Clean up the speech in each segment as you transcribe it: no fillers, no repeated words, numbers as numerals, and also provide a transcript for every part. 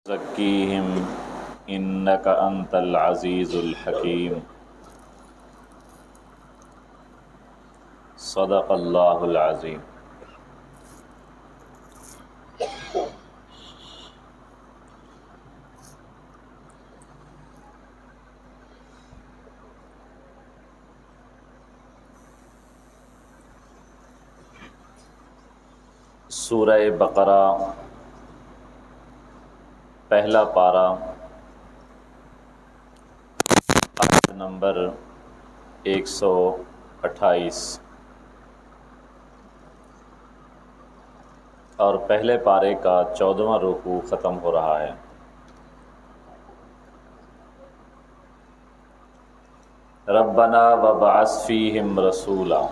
زکیہم انک انت العزیز الحکیم صدق اللہ العظیم۔ سورہ بقرہ پہلا پارہ آیت نمبر 128 اور پہلے پارے کا 14واں رکوع ختم ہو رہا ہے۔ ربنا وابعث فیہم رسولا،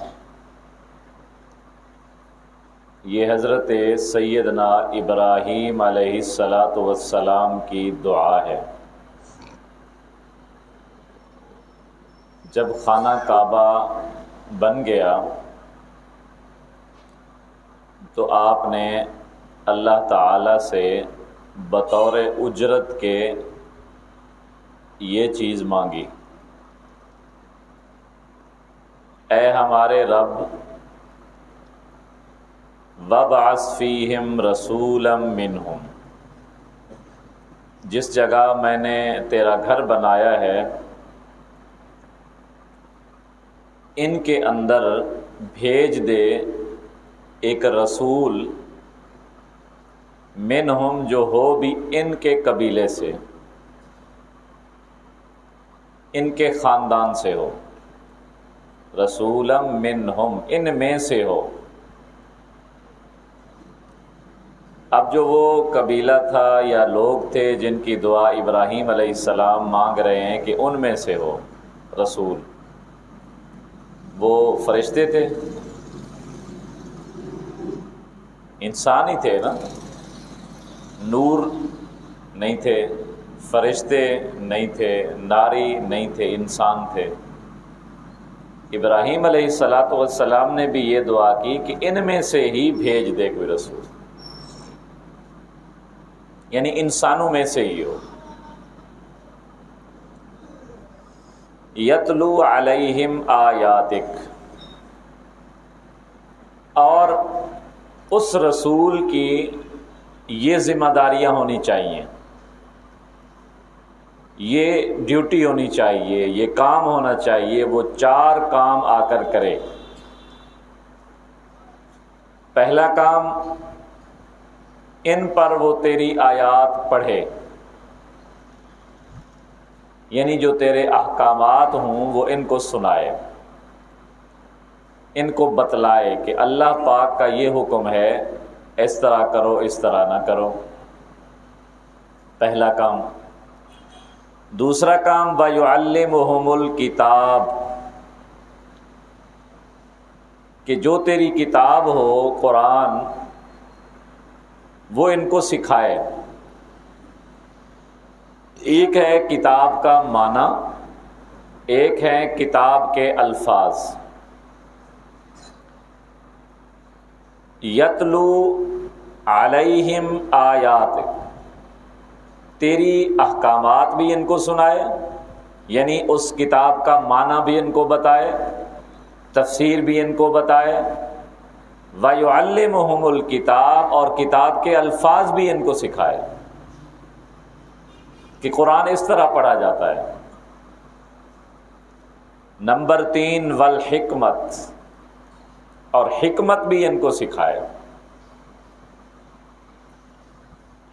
یہ حضرت سیدنا ابراہیم علیہ السلام کی دعا ہے۔ جب خانہ کعبہ بن گیا تو آپ نے اللہ تعالی سے بطور اجرت کے یہ چیز مانگی، اے ہمارے رب، وابعث فیہم رسولا منہم، جس جگہ میں نے تیرا گھر بنایا ہے ان کے اندر بھیج دے ایک رسول، منہم جو ہو بھی ان کے قبیلے سے، ان کے خاندان سے ہو، رسولا منہم ان میں سے ہو۔ اب جو وہ قبیلہ تھا یا لوگ تھے جن کی دعا ابراہیم علیہ السلام مانگ رہے ہیں کہ ان میں سے ہو رسول، وہ فرشتے تھے، انسان ہی تھے نا، نور نہیں تھے، فرشتے نہیں تھے، ناری نہیں تھے، انسان تھے۔ ابراہیم علیہ السلام نے بھی یہ دعا کی کہ ان میں سے ہی بھیج دے کوئی رسول، یعنی انسانوں میں سے ہی ہو۔ یتلو علیہم آیاتک، اور اس رسول کی یہ ذمہ داریاں ہونی چاہیے، یہ ڈیوٹی ہونی چاہیے، یہ کام ہونا چاہیے، وہ 4 کام آ کر کرے۔ پہلا کام، ان پر وہ تیری آیات پڑھے، یعنی جو تیرے احکامات ہوں وہ ان کو سنائے، ان کو بتلائے کہ اللہ پاک کا یہ حکم ہے، اس طرح کرو، اس طرح نہ کرو، پہلا کام۔ دوسرا کام، وَيُعَلِّمُهُمُ الْكِتَابَ، کہ جو تیری کتاب ہو قرآن وہ ان کو سکھائے۔ ایک ہے کتاب کا معنی، ایک ہے کتاب کے الفاظ۔ یتلو علیہم آیات، تیری احکامات بھی ان کو سنائے، یعنی اس کتاب کا معنی بھی ان کو بتائے، تفسیر بھی ان کو بتائے، وَيُعَلِّمُهُمُ الْكِتَابَ، اور کتاب کے الفاظ بھی ان کو سکھائے کہ قرآن اس طرح پڑھا جاتا ہے۔ نمبر 3، وَالْحِکْمَت، اور حکمت بھی ان کو سکھائے۔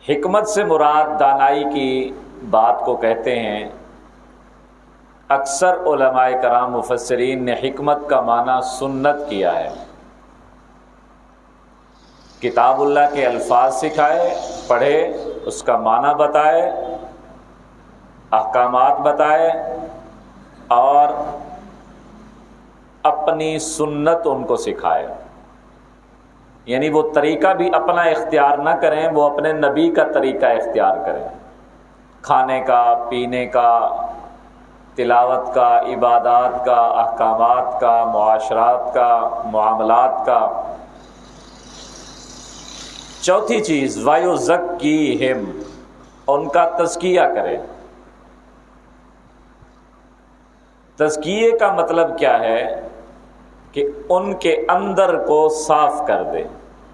حکمت سے مراد دانائی کی بات کو کہتے ہیں۔ اکثر علماء کرام مفسرین نے حکمت کا معنی سنت کیا ہے، کتاب اللہ کے الفاظ سکھائے، پڑھے، اس کا معنی بتائے، احکامات بتائے، اور اپنی سنت ان کو سکھائے، یعنی وہ طریقہ بھی اپنا اختیار نہ کریں، وہ اپنے نبی کا طریقہ اختیار کریں، کھانے کا، پینے کا، تلاوت کا، عبادات کا، احکامات کا، معاشرات کا، معاملات کا۔ چوتھی چیز، وَيُزَكِّيهِمْ، ان کا تزکیہ کرے۔ تزکیے کا مطلب کیا ہے کہ ان کے اندر کو صاف کر دے،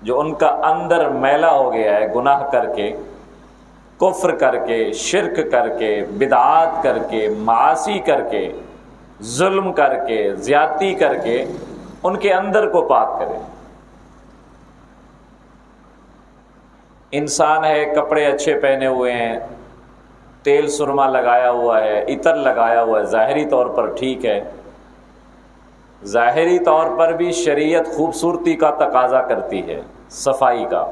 جو ان کا اندر میلا ہو گیا ہے گناہ کر کے، کفر کر کے، شرک کر کے، بدعات کر کے، معاصی کر کے، ظلم کر کے، زیادتی کر کے، ان کے اندر کو پاک کرے۔ انسان ہے، کپڑے اچھے پہنے ہوئے ہیں، تیل سرما لگایا ہوا ہے، عطر لگایا ہوا ہے، ظاہری طور پر ٹھیک ہے، ظاہری طور پر بھی شریعت خوبصورتی کا تقاضا کرتی ہے، صفائی کا،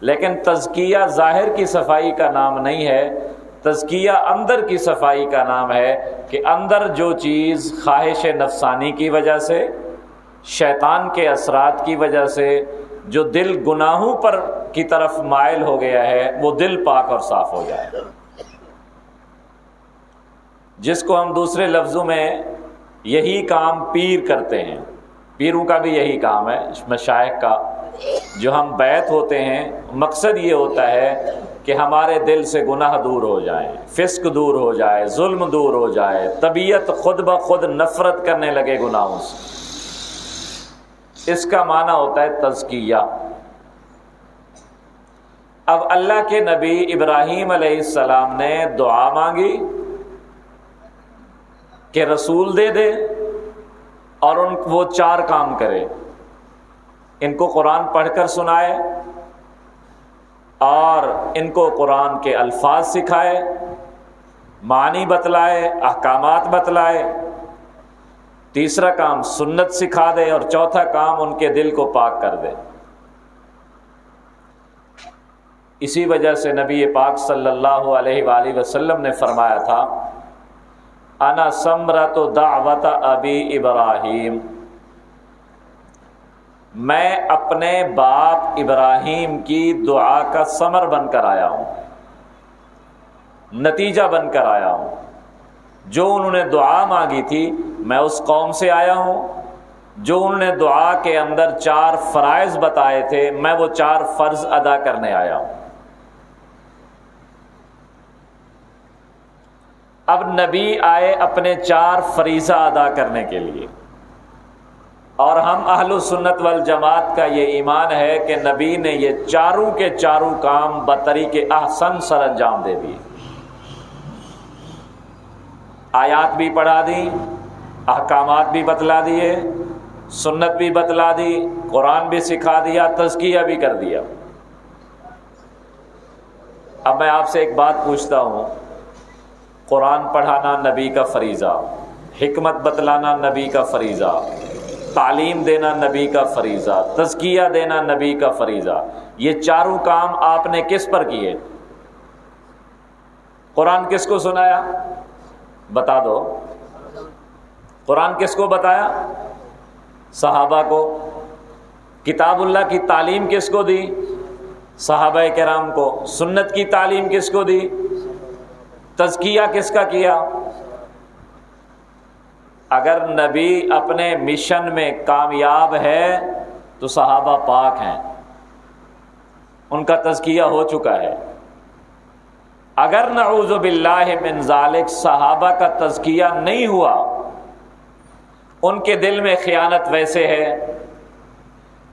لیکن تزکیہ ظاہر کی صفائی کا نام نہیں ہے، تزکیہ اندر کی صفائی کا نام ہے کہ اندر جو چیز خواہش نفسانی کی وجہ سے، شیطان کے اثرات کی وجہ سے جو دل گناہوں پر کی طرف مائل ہو گیا ہے، وہ دل پاک اور صاف ہو جائے، جس کو ہم دوسرے لفظوں میں یہی کام پیر کرتے ہیں۔ پیروں کا بھی یہی کام ہے، مشائخ کا، جو ہم بیعت ہوتے ہیں، مقصد یہ ہوتا ہے کہ ہمارے دل سے گناہ دور ہو جائیں، فسق دور ہو جائے، ظلم دور ہو جائے، طبیعت خود بخود نفرت کرنے لگے گناہوں سے۔ اس کا معنی ہوتا ہے تزکیہ۔ اب اللہ کے نبی ابراہیم علیہ السلام نے دعا مانگی کہ رسول دے دے اور وہ 4 کام کرے، ان کو قرآن پڑھ کر سنائے اور ان کو قرآن کے الفاظ سکھائے، معنی بتلائے، احکامات بتلائے، تیسرا کام سنت سکھا دے، اور چوتھا کام ان کے دل کو پاک کر دے۔ اسی وجہ سے نبی پاک صلی اللہ علیہ وآلہ وسلم نے فرمایا تھا، انا ثمرۃ دعوت ابی ابراہیم، میں اپنے باپ ابراہیم کی دعا کا ثمر بن کر آیا ہوں، نتیجہ بن کر آیا ہوں۔ جو انہوں نے دعا مانگی تھی میں اس قوم سے آیا ہوں، جو انہوں نے دعا کے اندر 4 فرائض بتائے تھے میں وہ 4 فرض ادا کرنے آیا ہوں۔ اب نبی آئے اپنے 4 فریضہ ادا کرنے کے لیے، اور ہم اہل سنت والجماعت کا یہ ایمان ہے کہ نبی نے یہ چاروں کے چاروں کام بطریق احسن سر انجام دے دیے۔ آیات بھی پڑھا دی، احکامات بھی بتلا دیے، سنت بھی بتلا دی، قرآن بھی سکھا دیا، تزکیہ بھی کر دیا۔ اب میں آپ سے ایک بات پوچھتا ہوں، قرآن پڑھانا نبی کا فریضہ، حکمت بتلانا نبی کا فریضہ، تعلیم دینا نبی کا فریضہ، تزکیہ دینا نبی کا فریضہ، یہ چاروں کام آپ نے کس پر کیے؟ قرآن کس کو سنایا؟ بتا دو۔ قرآن کس کو بتایا؟ صحابہ کو۔ کتاب اللہ کی تعلیم کس کو دی؟ صحابہ کرام کو۔ سنت کی تعلیم کس کو دی؟ تزکیہ کس کا کیا؟ اگر نبی اپنے مشن میں کامیاب ہے تو صحابہ پاک ہیں، ان کا تزکیہ ہو چکا ہے۔ اگر نعوذ باللہ من ذالک صحابہ کا تزکیہ نہیں ہوا، ان کے دل میں خیانت ویسے ہے،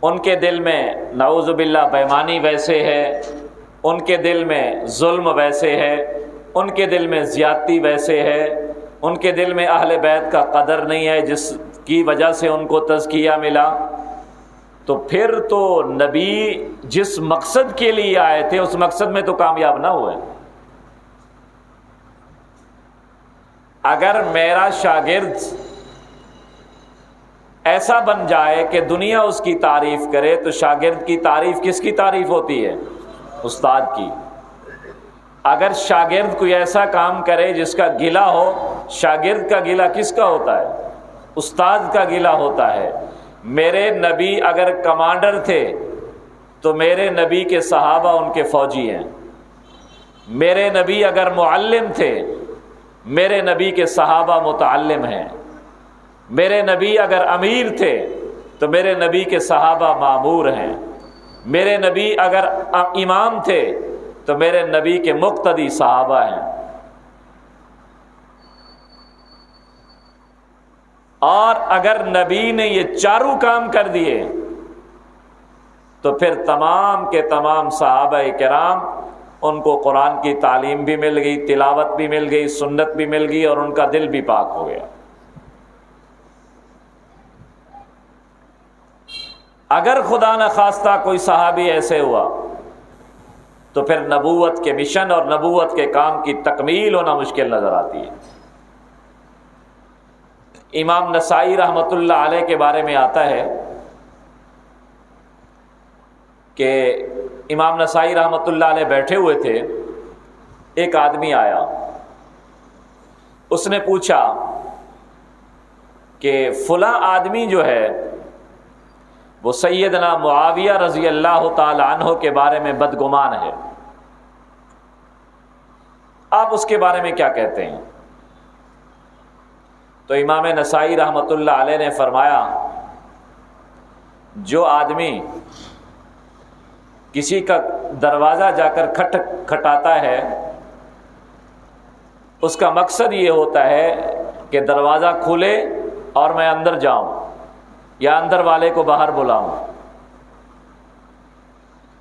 ان کے دل میں نعوذ باللہ بے ایمانی ویسے ہے، ان کے دل میں ظلم ویسے ہے، ان کے دل میں زیادتی ویسے ہے، ان کے دل میں اہل بیت کا قدر نہیں ہے جس کی وجہ سے ان کو تزکیہ ملا، تو پھر تو نبی جس مقصد کے لیے آئے تھے اس مقصد میں تو کامیاب نہ ہوئے۔ اگر میرا شاگرد ایسا بن جائے کہ دنیا اس کی تعریف کرے تو شاگرد کی تعریف کس کی تعریف ہوتی ہے؟ استاد کی۔ اگر شاگرد کوئی ایسا کام کرے جس کا گلہ ہو، شاگرد کا گلہ کس کا ہوتا ہے؟ استاد کا گلہ ہوتا ہے۔ میرے نبی اگر کمانڈر تھے تو میرے نبی کے صحابہ ان کے فوجی ہیں، میرے نبی اگر معلم تھے میرے نبی کے صحابہ متعلم ہیں، میرے نبی اگر امیر تھے تو میرے نبی کے صحابہ مامور ہیں، میرے نبی اگر امام تھے تو تو میرے نبی کے مقتدی صحابہ ہیں، اور اگر نبی نے یہ چاروں کام کر دیے تو پھر تمام کے تمام صحابہ کرام ان کو قرآن کی تعلیم بھی مل گئی، تلاوت بھی مل گئی، سنت بھی مل گئی، اور ان کا دل بھی پاک ہو گیا۔ اگر خدا نہ خواستہ کوئی صحابی ایسے ہوا تو پھر نبوت کے مشن اور نبوت کے کام کی تکمیل ہونا مشکل نظر آتی ہے۔ امام نسائی رحمۃ اللہ علیہ کے بارے میں آتا ہے کہ امام نسائی رحمۃ اللہ علیہ بیٹھے ہوئے تھے، ایک آدمی آیا، اس نے پوچھا کہ فلاں آدمی جو ہے وہ سیدنا معاویہ رضی اللہ تعالی عنہ کے بارے میں بدگمان ہے، آپ اس کے بارے میں کیا کہتے ہیں؟ تو امام نسائی رحمۃ اللہ علیہ نے فرمایا، جو آدمی کسی کا دروازہ جا کر کھٹاتا ہے، اس کا مقصد یہ ہوتا ہے کہ دروازہ کھلے اور میں اندر جاؤں یا اندر والے کو باہر بلاؤں۔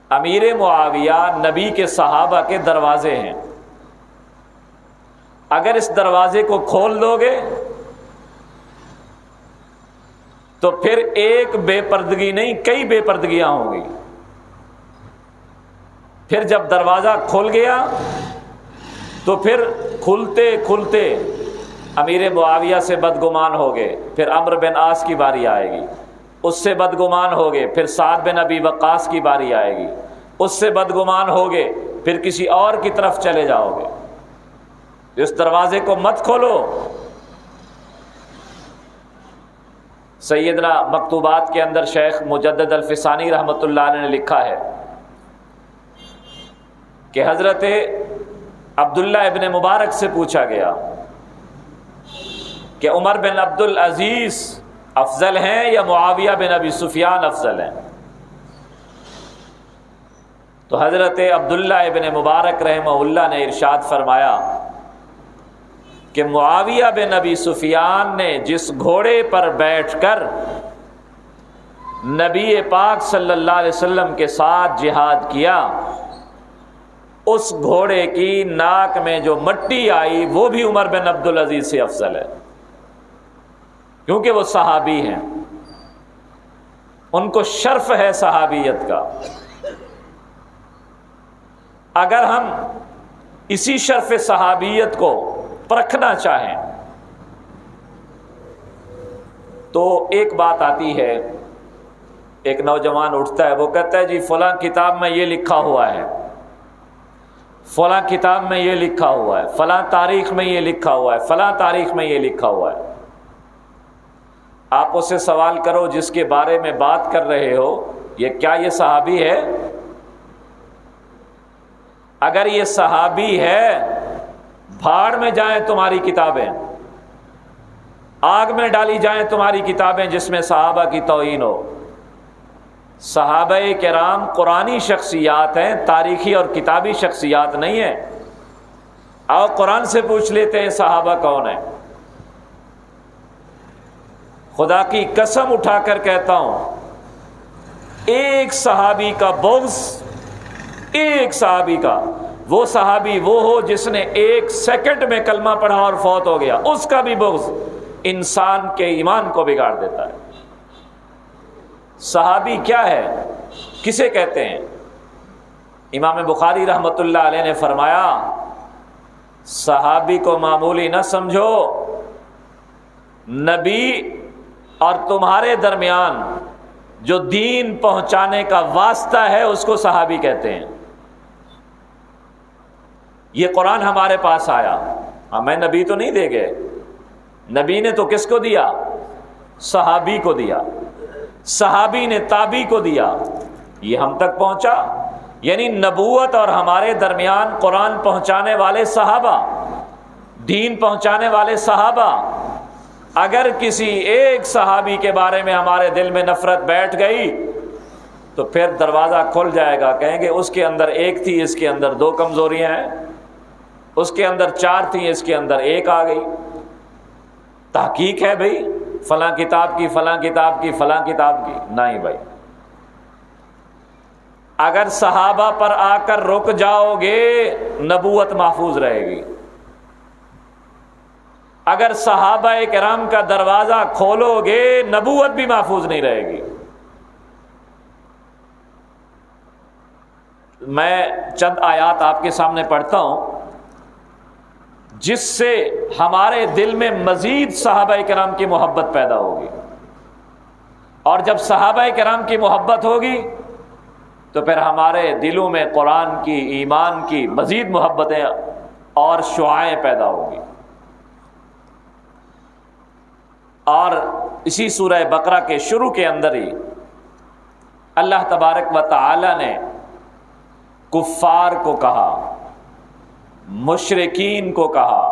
امیر معاویہ نبی کے صحابہ کے دروازے ہیں، اگر اس دروازے کو کھول دو گے تو پھر ایک بے پردگی نہیں، کئی بے پردگیاں ہوں گی۔ پھر جب دروازہ کھل گیا تو پھر کھلتے کھلتے امیر معاویہ سے بدگمان ہو گئے، پھر عمرو بن عاص کی باری آئے گی، اس سے بدگمان ہو گئے، پھر سعد بن ابی وقاص کی باری آئے گی، اس سے بدگمان ہو گئے، پھر کسی اور کی طرف چلے جاؤ گے۔ اس دروازے کو مت کھولو۔ سیدنا مکتوبات کے اندر شیخ مجدد الفسانی رحمۃ اللہ علیہ نے لکھا ہے کہ حضرت عبداللہ ابن مبارک سے پوچھا گیا کہ عمر بن عبد العزیز افضل ہیں یا معاویہ بن ابی سفیان افضل ہیں؟ تو حضرت عبداللہ ابن مبارک رحمہ اللہ نے ارشاد فرمایا کہ معاویہ بن ابی سفیان نے جس گھوڑے پر بیٹھ کر نبی پاک صلی اللہ علیہ وسلم کے ساتھ جہاد کیا، اس گھوڑے کی ناک میں جو مٹی آئی وہ بھی عمر بن عبد العزیز سے افضل ہے، کیونکہ وہ صحابی ہیں، ان کو شرف ہے صحابیت کا۔ اگر ہم اسی شرف صحابیت کو پرکھنا چاہیں تو ایک بات آتی ہے، ایک نوجوان اٹھتا ہے، وہ کہتا ہے جی فلاں کتاب میں یہ لکھا ہوا ہے، فلاں کتاب میں یہ لکھا ہوا ہے، فلاں تاریخ میں یہ لکھا ہوا ہے، فلاں تاریخ میں یہ لکھا ہوا ہے۔ آپ اس سے سوال کرو جس کے بارے میں بات کر رہے ہو، کیا یہ صحابی ہے؟ اگر یہ صحابی ہے، بھاڑ میں جائیں تمہاری کتابیں، آگ میں ڈالی جائیں تمہاری کتابیں جس میں صحابہ کی توہین ہو۔ صحابہ کرام قرآنی شخصیات ہیں، تاریخی اور کتابی شخصیات نہیں ہیں۔ آؤ قرآن سے پوچھ لیتے ہیں صحابہ کون ہیں۔ خدا کی قسم اٹھا کر کہتا ہوں، ایک صحابی کا بغض، ایک صحابی کا، وہ صحابی وہ ہو جس نے 1 سیکنڈ میں کلمہ پڑھا اور فوت ہو گیا، اس کا بھی بغض انسان کے ایمان کو بگاڑ دیتا ہے۔ صحابی کیا ہے، کسے کہتے ہیں؟ امام بخاری رحمۃ اللہ علیہ نے فرمایا، صحابی کو معمولی نہ سمجھو، نبی اور تمہارے درمیان جو دین پہنچانے کا واسطہ ہے اس کو صحابی کہتے ہیں۔ یہ قرآن ہمارے پاس آیا، ہمیں نبی تو نہیں دے گئے، نبی نے تو کس کو دیا؟ صحابی کو دیا، صحابی نے تابعی کو دیا، یہ ہم تک پہنچا۔ یعنی نبوت اور ہمارے درمیان قرآن پہنچانے والے صحابہ، دین پہنچانے والے صحابہ۔ اگر کسی ایک صحابی کے بارے میں ہمارے دل میں نفرت بیٹھ گئی تو پھر دروازہ کھل جائے گا، کہیں گے اس کے اندر ایک تھی، اس کے اندر 2 کمزوریاں ہیں، اس کے اندر 4 تھیں، اس کے اندر 1 آ گئی۔ تحقیق ہے بھئی فلاں کتاب کی، فلاں کتاب کی، فلاں کتاب کی؟ نہیں بھائی، اگر صحابہ پر آ کر رک جاؤ گے نبوت محفوظ رہے گی، اگر صحابہ کرام کا دروازہ کھولو گے نبوت بھی محفوظ نہیں رہے گی۔ میں چند آیات آپ کے سامنے پڑھتا ہوں جس سے ہمارے دل میں مزید صحابہ کرام کی محبت پیدا ہوگی، اور جب صحابہ کرام کی محبت ہوگی تو پھر ہمارے دلوں میں قرآن کی، ایمان کی مزید محبتیں اور شعائیں پیدا ہوگی۔ اور اسی سورہ بقرہ کے شروع کے اندر ہی اللہ تبارک و تعالی نے کفار کو کہا، مشرکین کو کہا،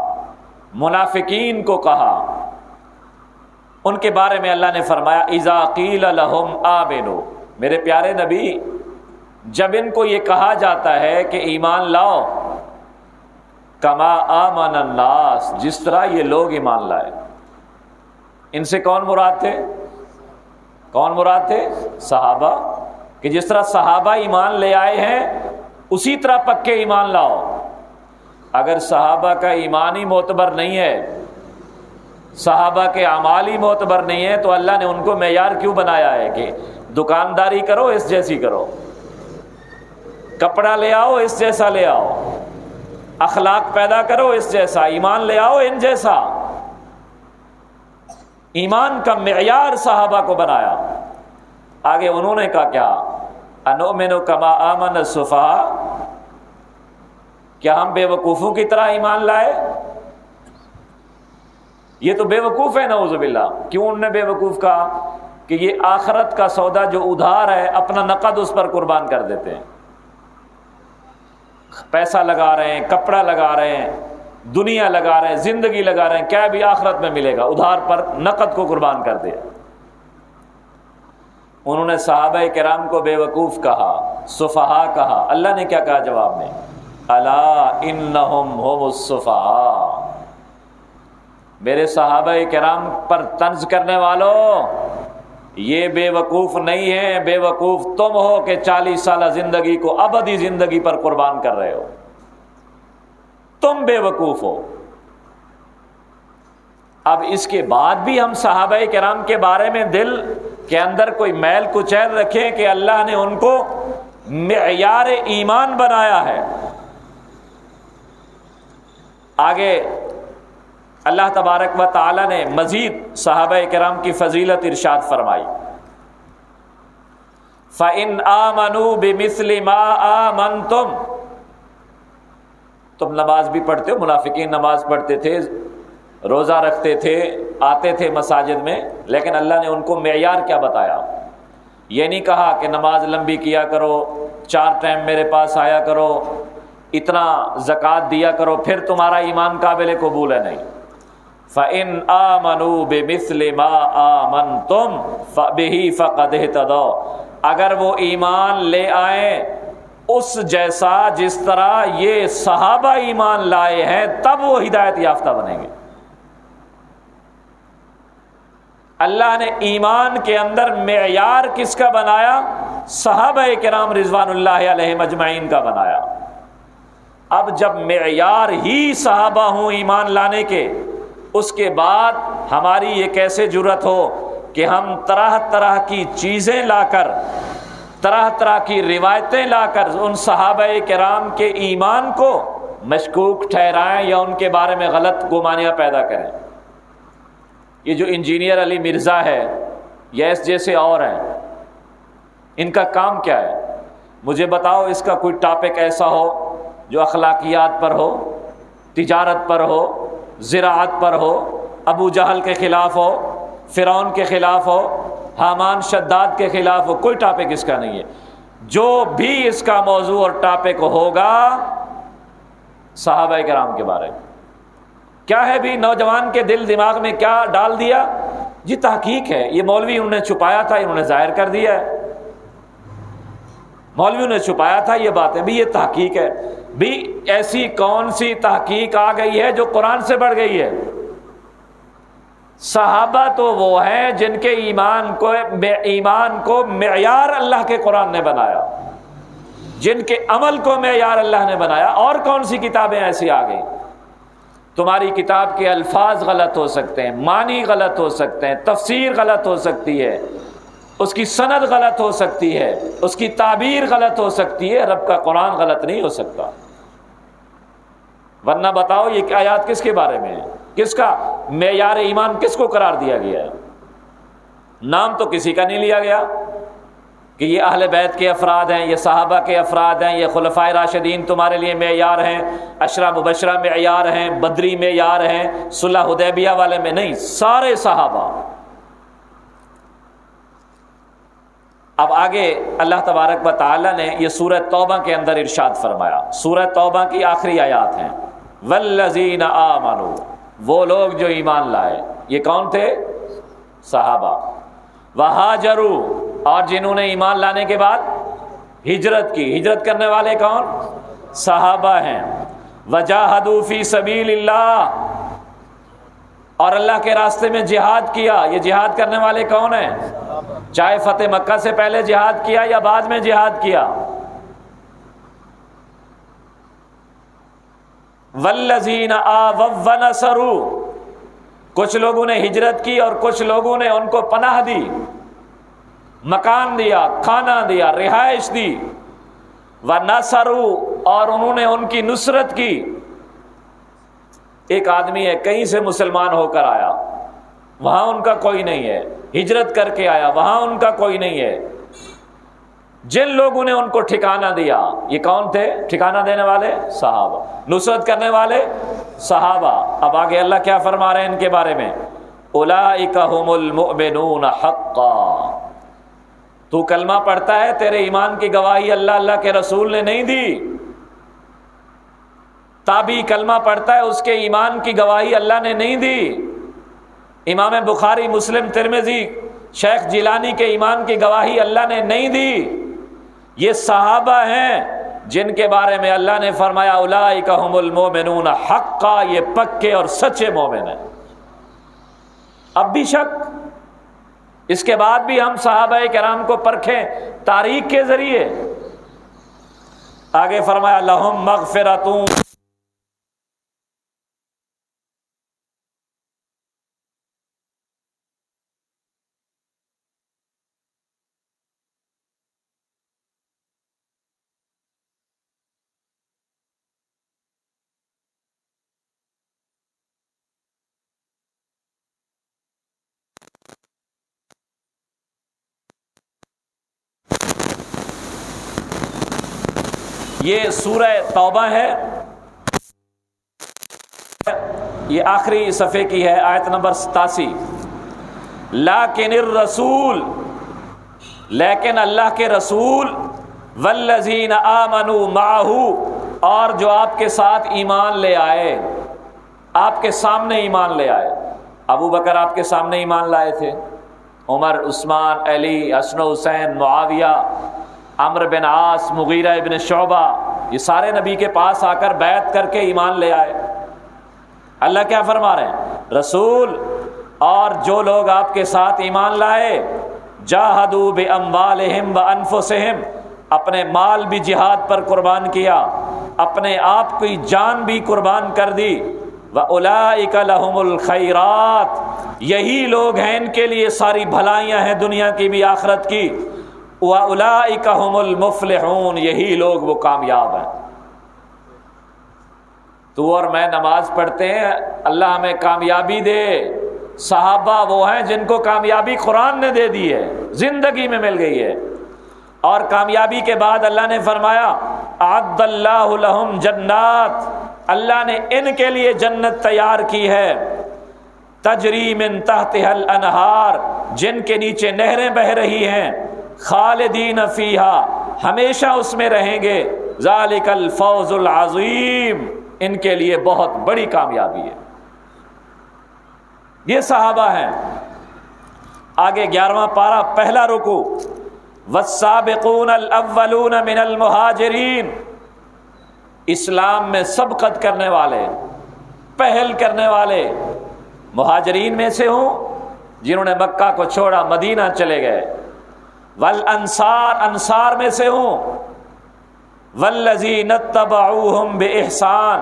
منافقین کو کہا، ان کے بارے میں اللہ نے فرمایا اذا قیل لهم آمنوا، میرے پیارے نبی جب ان کو یہ کہا جاتا ہے کہ ایمان لاؤ، کما آمن الناس، جس طرح یہ لوگ ایمان لائے۔ ان سے کون مراد تھے؟ کون مراد تھے؟ صحابہ، کہ جس طرح صحابہ ایمان لے آئے ہیں اسی طرح پکے ایمان لاؤ۔ اگر صحابہ کا ایمان ہی معتبر نہیں ہے، صحابہ کے اعمال ہی معتبر نہیں ہے، تو اللہ نے ان کو معیار کیوں بنایا ہے کہ دکانداری کرو اس جیسی کرو، کپڑا لے آؤ اس جیسا لے آؤ، اخلاق پیدا کرو اس جیسا، ایمان لے آؤ ان جیسا۔ ایمان کا معیار صحابہ کو بنایا۔ آگے انہوں نے کہا کیا؟ انؤمن کما آمن السفہاء، کیا ہم بے وقوفوں کی طرح ایمان لائے؟ یہ تو بے وقوف ہے نعوذ باللہ۔ کیوں انہوں نے بے وقوف کہا؟ کہ یہ آخرت کا سودا جو ادھار ہے اپنا نقد اس پر قربان کر دیتے ہیں، پیسہ لگا رہے ہیں، کپڑا لگا رہے ہیں، دنیا لگا رہے ہیں، زندگی لگا رہے ہیں، کیا بھی آخرت میں ملے گا، ادھار پر نقد کو قربان کر دیا۔ انہوں نے صحابہ کرام کو بے وقوف کہا، سفہاء کہا۔ اللہ نے کیا کہا جواب میں؟ الا انہم هم السفہاء، میرے صحابہ کرام پر طنز کرنے والوں، یہ بے وقوف نہیں ہے، بے وقوف تم ہو کہ 40 سالہ زندگی کو ابدی زندگی پر قربان کر رہے ہو، تم بے وقوف ہو۔ اب اس کے بعد بھی ہم صحابہ کرام کے بارے میں دل کے اندر کوئی میل کچیل رکھیں کہ اللہ نے ان کو معیار ایمان بنایا ہے۔ آگے اللہ تبارک و تعالی نے مزید صحابہ کرام کی فضیلت ارشاد فرمائی، فَإِنْ آمَنُوا بِمِثْلِ مَا آمَنْتُمْ، تم نماز بھی پڑھتے ہو، منافقین نماز پڑھتے تھے، روزہ رکھتے تھے، آتے تھے مساجد میں، لیکن اللہ نے ان کو معیار کیا بتایا؟ یہ نہیں کہا کہ نماز لمبی کیا کرو، 4 ٹائم میرے پاس آیا کرو، اتنا زکوٰۃ دیا کرو پھر تمہارا ایمان قابل قبول ہے، نہیں۔ فَإِنْ آمَنُوا بِمِثْلِ مَا آمَنْتُمْ بِهِ فَقَدْ اهْتَدَوْا، اگر وہ ایمان لے آئیں اس جیسا جس طرح یہ صحابہ ایمان لائے ہیں، تب وہ ہدایت یافتہ بنیں گے۔ اللہ نے ایمان کے اندر معیار کس کا بنایا؟ صحابہ کرام رضوان اللہ علیہم اجمعین کا بنایا۔ اب جب معیار ہی صحابہ ہوں ایمان لانے کے، اس کے بعد ہماری یہ کیسے جرأت ہو کہ ہم طرح طرح کی چیزیں لا کر، طرح طرح کی روایتیں لا کر ان صحابہ کرام کے ایمان کو مشکوک ٹھہرائیں یا ان کے بارے میں غلط گمانیاں پیدا کریں۔ یہ جو انجینئر علی مرزا ہے یا اس جیسے اور ہیں، ان کا کام کیا ہے؟ مجھے بتاؤ اس کا کوئی ٹاپک ایسا ہو جو اخلاقیات پر ہو، تجارت پر ہو، زراعت پر ہو، ابو جہل کے خلاف ہو، فرعون کے خلاف ہو، حامان شداد کے خلاف ہو، کوئی ٹاپک اس کا نہیں ہے۔ جو بھی اس کا موضوع اور ٹاپک ہوگا صحابہ کرام کے بارے میں کیا ہے، بھی نوجوان کے دل دماغ میں کیا ڈال دیا؟ جی تحقیق ہے، یہ مولوی انہوں نے چھپایا تھا، انہوں نے ظاہر کر دیا ہے۔ مولویوں نے چھپایا تھا یہ باتیں بھی، یہ تحقیق ہے بھی۔ ایسی کون سی تحقیق آ گئی ہے جو قرآن سے بڑھ گئی ہے؟ صحابہ تو وہ ہیں جن کے ایمان کو معیار اللہ کے قرآن نے بنایا، جن کے عمل کو معیار اللہ نے بنایا۔ اور کون سی کتابیں ایسی آ گئی؟ تمہاری کتاب کے الفاظ غلط ہو سکتے ہیں، معنی غلط ہو سکتے ہیں، تفسیر غلط ہو سکتی ہے، اس کی سند غلط ہو سکتی ہے، اس کی تعبیر غلط ہو سکتی ہے، رب کا قرآن غلط نہیں ہو سکتا۔ ورنہ بتاؤ یہ آیات کس کے بارے میں ہے؟ کس کا معیار ایمان کس کو قرار دیا گیا ہے؟ نام تو کسی کا نہیں لیا گیا کہ یہ اہل بیت کے افراد ہیں، یہ صحابہ کے افراد ہیں، یہ خلفائے راشدین تمہارے لیے معیار ہیں، عشرہ مبشرہ معیار ہیں، بدری معیار ہیں، صلح حدیبیہ والے میں نہیں، سارے صحابہ۔ اب آگے اللہ تبارک و تعالی نے یہ سورہ توبہ کے اندر ارشاد فرمایا، سورہ توبہ کی آخری آیات ہیں، والذین آمنوا، وہ لوگ جو ایمان لائے، یہ کون تھے؟ صحابہ۔ وہاجروا، اور جنہوں نے ایمان لانے کے بعد ہجرت کی، ہجرت کرنے والے کون؟ صحابہ ہیں۔ وجاہدوا فی سبیل اللہ، اور اللہ کے راستے میں جہاد کیا، یہ جہاد کرنے والے کون ہیں؟ چاہے فتح مکہ سے پہلے جہاد کیا یا بعد میں جہاد کیا۔ والذین آووا ونصروا، کچھ لوگوں نے ہجرت کی اور کچھ لوگوں نے ان کو پناہ دی، مکان دیا، کھانا دیا، رہائش دی۔ ونصروا، اور انہوں نے ان کی نصرت کی۔ ایک آدمی ہے کہیں سے مسلمان ہو کر آیا، وہاں ان کا کوئی نہیں ہے، ہجرت کر کے آیا، وہاں ان کا کوئی نہیں ہے۔ جن لوگوں نے ان کو ٹھکانہ دیا، یہ کون تھے ٹھکانہ دینے والے؟ صحابہ۔ نصرت کرنے والے؟ صحابہ۔ اب آگے اللہ کیا فرما رہے ہیں ان کے بارے میں؟ اولئک هم المؤمنون حقا، تو کلمہ پڑھتا ہے، تیرے ایمان کی گواہی اللہ کے رسول نے نہیں دی، تابعی کلمہ پڑھتا ہے، اس کے ایمان کی گواہی اللہ نے نہیں دی۔ امام بخاری، مسلم، ترمذی، شیخ جیلانی کے ایمان کی گواہی اللہ نے نہیں دی۔ یہ صحابہ ہیں جن کے بارے میں اللہ نے فرمایا اولئک هم المؤمنون حقا، یہ پکے اور سچے مومن ہیں۔ اب بھی شک؟ اس کے بعد بھی ہم صحابہ کرام کو پرکھیں تاریخ کے ذریعے۔ آگے فرمایا لہم مغفرۃ، یہ سورہ توبہ ہے، یہ آخری صفحے کی ہے، آیت نمبر 87۔ لیکن الرسول، لیکن اللہ کے رسول، والذین آمنوا معہ، اور جو آپ کے ساتھ ایمان لے آئے، آپ کے سامنے ایمان لے آئے۔ ابو بکر آپ کے سامنے ایمان لائے تھے، عمر، عثمان، علی، حسن و حسین، معاویہ، عمرو بن عاص، مغیرہ ابن شعبہ، یہ سارے نبی کے پاس آ کر بیعت کر کے ایمان لے آئے۔ اللہ کیا فرما رہے ہیں؟ رسول اور جو لوگ آپ کے ساتھ ایمان لائے، جاہدوا باموالہم وانفسہم، اپنے مال بھی جہاد پر قربان کیا، اپنے آپ کی جان بھی قربان کر دی۔ وَأُولَئِكَ لَهُمُ الْخَيْرَاتِ، یہی لوگ ہیں، ان کے لیے ساری بھلائیاں ہیں، دنیا کی بھی آخرت کی۔ وَأُولَئِكَ هُمُ الْمُفْلِحُونَ، یہی لوگ وہ کامیاب ہیں۔ تو اور میں نماز پڑھتے ہیں، اللہ ہمیں کامیابی دے۔ صحابہ وہ ہیں جن کو کامیابی قرآن نے دے دی ہے، زندگی میں مل گئی ہے۔ اور کامیابی کے بعد اللہ نے فرمایا اعد اللہ لہم جنات، اللہ نے ان کے لیے جنت تیار کی ہے، تجری من تحتها الانہار، جن کے نیچے نہریں بہہ رہی ہیں، خالدین فیہا، ہمیشہ اس میں رہیں گے، ذالک الفوز العظیم، ان کے لیے بہت بڑی کامیابی ہے۔ یہ صحابہ ہیں۔ آگے 11واں پارہ، پہلا رکوع، والسابقون الاولون من المہاجرین، اسلام میں سبقت کرنے والے، پہل کرنے والے مہاجرین میں سے ہوں جنہوں نے مکہ کو چھوڑا مدینہ چلے گئے، والانصار، انصار میں سے ہوں، والذین اتبعوہم بإحسان،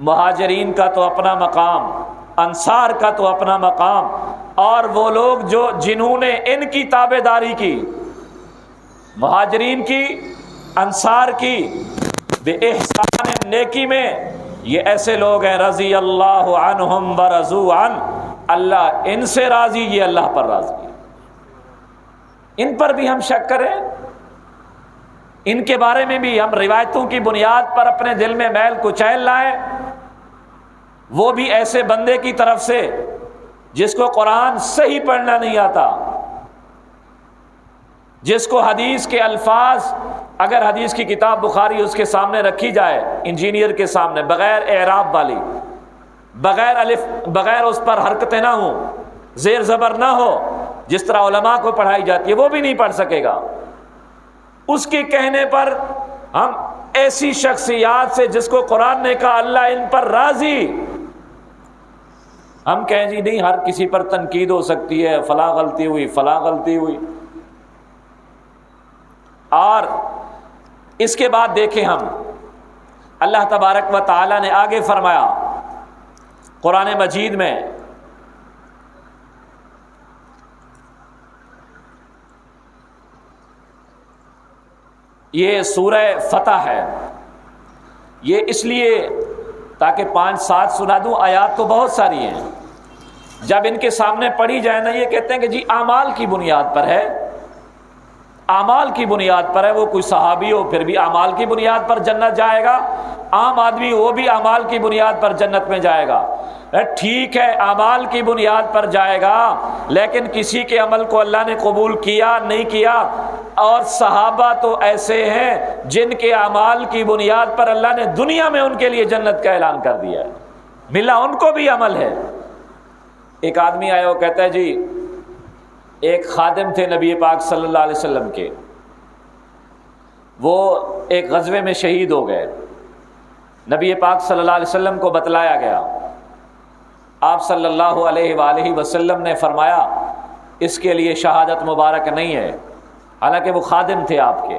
مہاجرین کا تو اپنا مقام، انصار کا تو اپنا مقام، اور وہ لوگ جنہوں نے ان کی تابعداری کی، مہاجرین کی، انصار کی، بإحسان، نیکی میں، یہ ایسے لوگ ہیں رضی اللہ عنہم ورضوا عنہ، اللہ ان سے راضی، یہ اللہ پر راضی ہے۔ ان پر بھی ہم شک کریں، ان کے بارے میں بھی ہم روایتوں کی بنیاد پر اپنے دل میں میل کچیل لائیں، وہ بھی ایسے بندے کی طرف سے جس کو قرآن صحیح پڑھنا نہیں آتا، جس کو حدیث کے الفاظ، اگر حدیث کی کتاب بخاری اس کے سامنے رکھی جائے انجینئر کے سامنے، بغیر اعراب والی، بغیر الف، بغیر اس پر حرکتیں نہ ہوں، زیر زبر نہ ہو، جس طرح علماء کو پڑھائی جاتی ہے، وہ بھی نہیں پڑھ سکے گا۔ اس کے کہنے پر ہم ایسی شخصیات سے جس کو قرآن نے کہا اللہ ان پر راضی، ہم کہیں جی نہیں، ہر کسی پر تنقید ہو سکتی ہے، فلاں غلطی ہوئی، فلاں غلطی ہوئی۔ اور اس کے بعد دیکھیں ہم، اللہ تبارک و تعالی نے آگے فرمایا قرآن مجید میں، یہ سورہ فتح ہے، یہ اس لیے تاکہ 5-7 سنا دوں، آیات تو بہت ساری ہیں، جب ان کے سامنے پڑھی جائے نا، یہ کہتے ہیں کہ جی اعمال کی بنیاد پر ہے، اعمال کی بنیاد پر ہے، وہ کوئی صحابی ہو پھر بھی اعمال کی بنیاد پر جنت جائے گا، عام آدمی وہ بھی اعمال کی بنیاد پر جنت میں جائے گا۔ ٹھیک ہے، اعمال کی بنیاد پر جائے گا، لیکن کسی کے عمل کو اللہ نے قبول کیا نہیں کیا، اور صحابہ تو ایسے ہیں جن کے اعمال کی بنیاد پر اللہ نے دنیا میں ان کے لیے جنت کا اعلان کر دیا ہے، ملا ان کو بھی عمل ہے۔ ایک آدمی آیا، وہ کہتا ہے جی ایک خادم تھے نبی پاک صلی اللہ علیہ وسلم کے، وہ ایک غزوے میں شہید ہو گئے، نبی پاک صلی اللہ علیہ وسلم کو بتلایا گیا، آپ صلی اللہ علیہ وآلہ وسلم نے فرمایا اس کے لیے شہادت مبارک نہیں ہے، حالانکہ وہ خادم تھے آپ کے،